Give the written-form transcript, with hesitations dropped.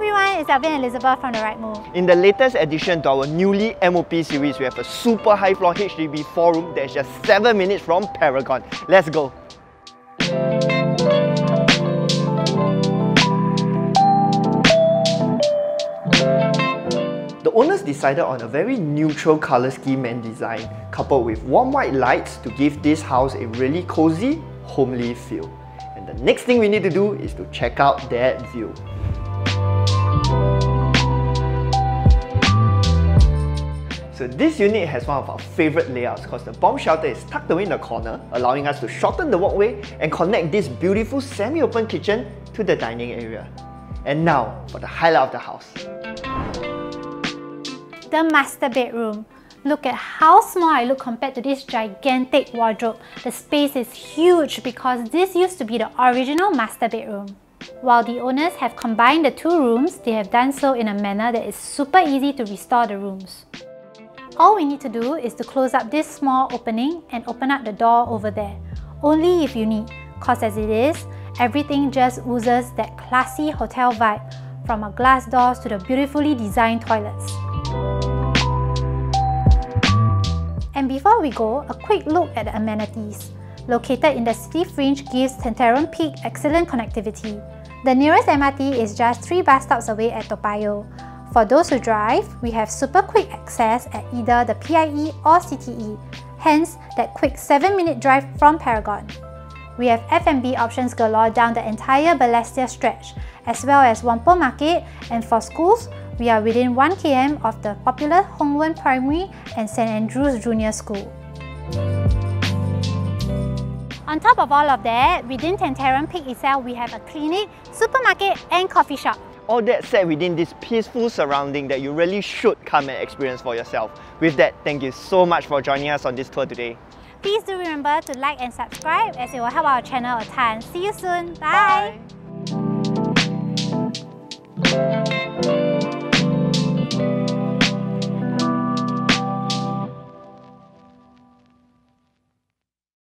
everyone, it's Alvin and 𝗦𝗲𝗲 from the Right Move. In the latest addition to our newly MOP series, we have a super high floor HDB 4-room that's just 7 minutes from Paragon. Let's go! The owners decided on a very neutral colour scheme and design, coupled with warm white lights to give this house a really cozy, homely feel. And the next thing we need to do is to check out that view. So this unit has one of our favourite layouts because the bomb shelter is tucked away in the corner, allowing us to shorten the walkway and connect this beautiful semi-open kitchen to the dining area. And now for the highlight of the house. The master bedroom. Look at how small I look compared to this gigantic wardrobe. The space is huge because this used to be the original master bedroom. While the owners have combined the two rooms, they have done so in a manner that is super easy to restore the rooms. All we need to do is to close up this small opening and open up the door over there. Only if you need, cause as it is, everything just oozes that classy hotel vibe, from our glass doors to the beautifully designed toilets. And before we go, a quick look at the amenities. Located in the city fringe gives Tenteram Peak excellent connectivity. The nearest MRT is just 3 bus stops away at Toa Payoh. For those who drive, we have super quick access at either the PIE or CTE, hence that quick 7-minute drive from Paragon. We have F&B options galore down the entire Balestier stretch, as well as Whampoa Market, and for schools, we are within 1 km of the popular Hong Wen Primary and St. Andrew's Junior School. On top of all of that, within Tenteram Peak itself, we have a clinic, supermarket and coffee shop. All that said within this peaceful surrounding that you really should come and experience for yourself. With that, thank you so much for joining us on this tour today. Please do remember to like and subscribe as it will help our channel a ton. See you soon. Bye. Bye.